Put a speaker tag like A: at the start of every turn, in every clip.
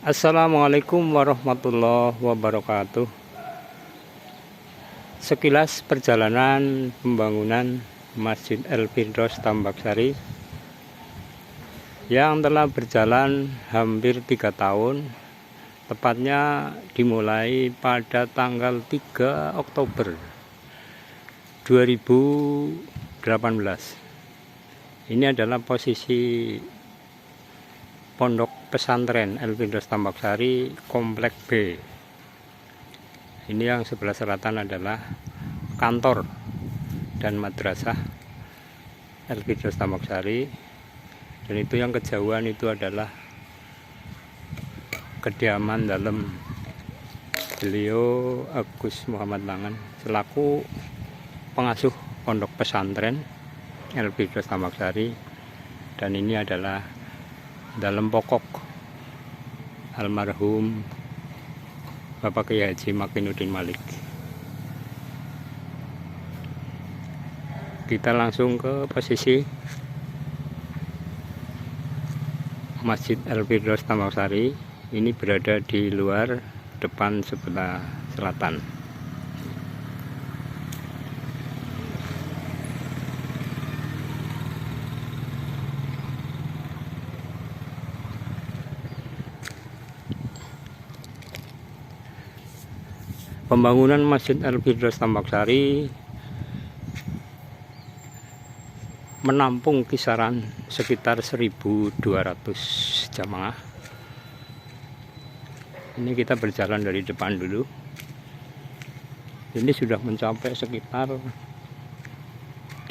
A: Assalamualaikum warahmatullahi wabarakatuh. Sekilas perjalanan pembangunan Masjid El-Firdaus Tambak Sari yang telah berjalan hampir 3 tahun, tepatnya dimulai pada tanggal 3 Oktober 2018. Ini adalah posisi Pondok Pesantren El-Firdaus Tambak Sari Komplek B. Ini yang sebelah selatan adalah kantor dan madrasah El-Firdaus Tambak Sari, dan itu yang kejauhan itu adalah kediaman dalam beliau Agus Muhammad Langan selaku pengasuh Pondok Pesantren El-Firdaus Tambak Sari, dan ini adalah dalam pokok almarhum Bapak Kiai Haji Makinuddin Malik. Kita langsung ke posisi Masjid El-Firdaus Tambak Sari. Ini berada di luar depan sebelah selatan. Pembangunan Masjid El-Firdaus Tambak Sari menampung kisaran sekitar 1.200 jamaah. Ini kita berjalan dari depan dulu. Ini sudah mencapai sekitar 80%.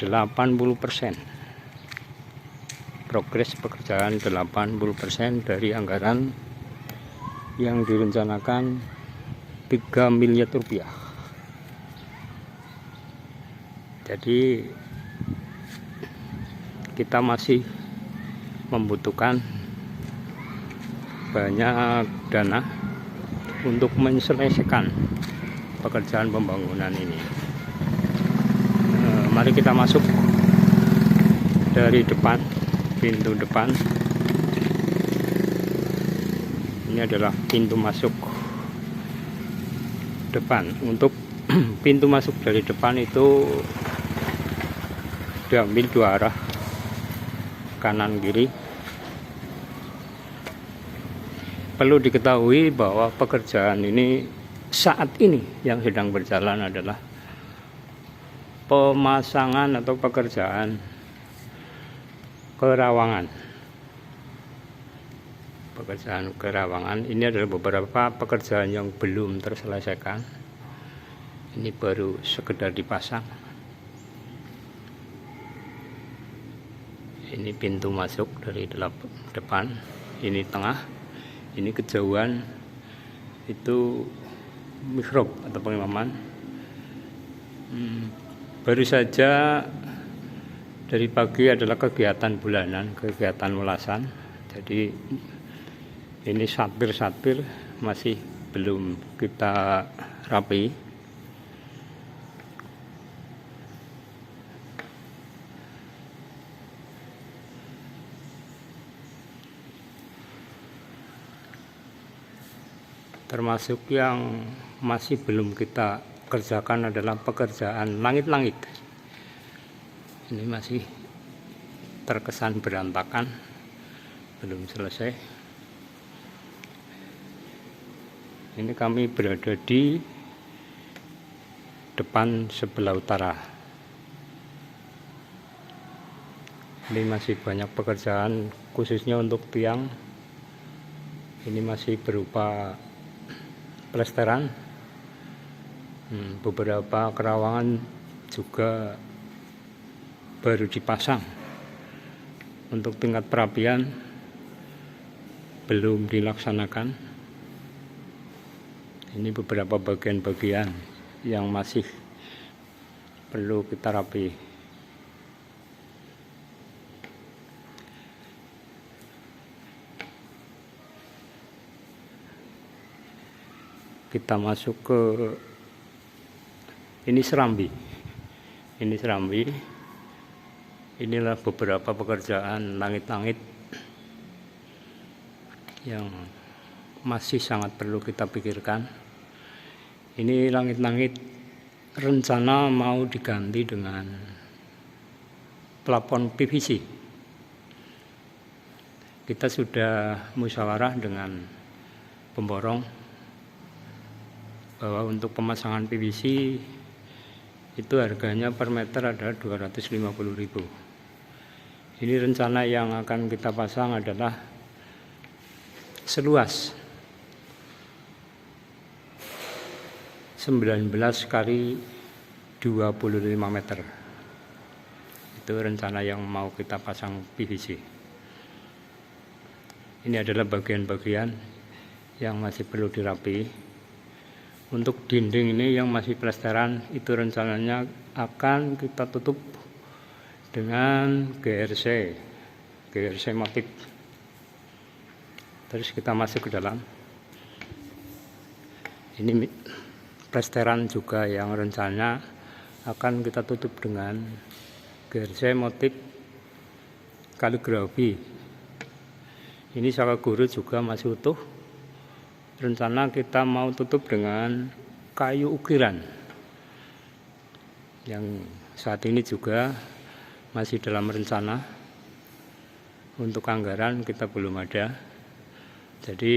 A: Progres pekerjaan 80% dari anggaran yang direncanakan 3 miliar rupiah. Jadi kita masih membutuhkan banyak dana untuk menyelesaikan pekerjaan pembangunan ini. Mari kita masuk dari depan, pintu depan. Ini adalah pintu masuk depan. Untuk pintu masuk dari depan itu diambil 2 arah, kanan kiri. Perlu diketahui bahwa pekerjaan ini saat ini yang sedang berjalan adalah pemasangan atau pekerjaan kerawangan. Pekerjaan kerawangan ini adalah beberapa pekerjaan yang belum terselesaikan. Ini baru sekedar dipasang. Ini pintu masuk dari depan, ini tengah, ini kejauhan itu mihrab atau pengimaman. Baru saja dari pagi adalah kegiatan bulanan, kegiatan ulasan. Jadi ini satpir masih belum kita rapi. Termasuk yang masih belum kita kerjakan adalah pekerjaan langit-langit. Ini masih terkesan berantakan, belum selesai. Ini kami berada di depan sebelah utara. Ini masih banyak pekerjaan khususnya untuk tiang. Ini masih berupa plesteran. Beberapa kerawangan juga baru dipasang. Untuk tingkat perapian belum dilaksanakan. Ini beberapa bagian-bagian yang masih perlu kita rapi. Kita masuk ke ini serambi. Inilah beberapa pekerjaan langit-langit yang masih sangat perlu kita pikirkan. Ini langit-langit rencana mau diganti dengan plafon PVC. Kita sudah musyawarah dengan pemborong bahwa untuk pemasangan PVC itu harganya per meter adalah 250.000. Ini rencana yang akan kita pasang adalah seluas 19 kali 25 meter. Itu rencana yang mau kita pasang PVC. Ini adalah bagian-bagian yang masih perlu dirapi. Untuk dinding ini yang masih plesteran, itu rencananya akan kita tutup dengan GRC motif. Terus kita masuk ke dalam. Ini plesteran juga yang rencananya akan kita tutup dengan GRC motif kaligrafi. Ini saka guru juga masih utuh. Rencana kita mau tutup dengan kayu ukiran yang saat ini juga masih dalam rencana. Untuk anggaran kita belum ada. Jadi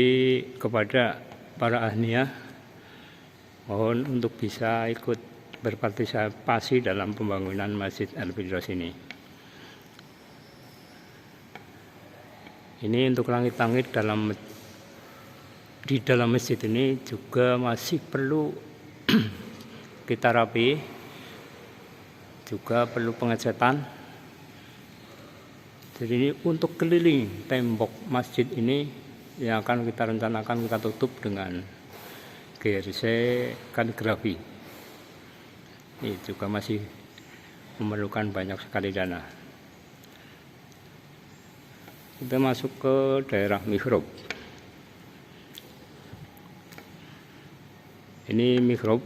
A: kepada para ahlinya mohon untuk bisa ikut berpartisipasi dalam pembangunan Masjid Al-Firdaus ini. Ini untuk langit-langit di dalam masjid ini juga masih perlu kita rapi, juga perlu pengecatan. Jadi ini untuk keliling tembok masjid ini yang akan kita rencanakan kita tutup dengan GRC kaligrafi. Ini juga masih memerlukan banyak sekali dana. Kita masuk ke daerah mihrab. Ini mihrab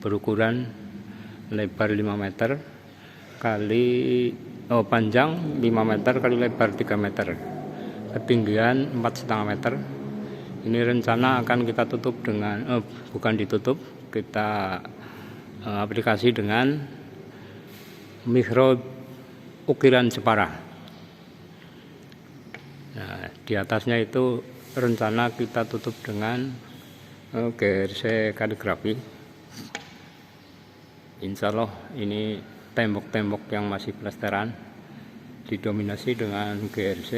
A: berukuran lebar 5 meter kali panjang 5 meter kali lebar 3 meter, ketinggian 4,5 meter. Ini rencana akan kita tutup dengan bukan ditutup, kita aplikasi dengan mihrab ukiran Jepara. Nah, di atasnya itu rencana kita tutup dengan GRC kaligrafi. Insya Allah ini tembok-tembok yang masih plesteran didominasi dengan GRC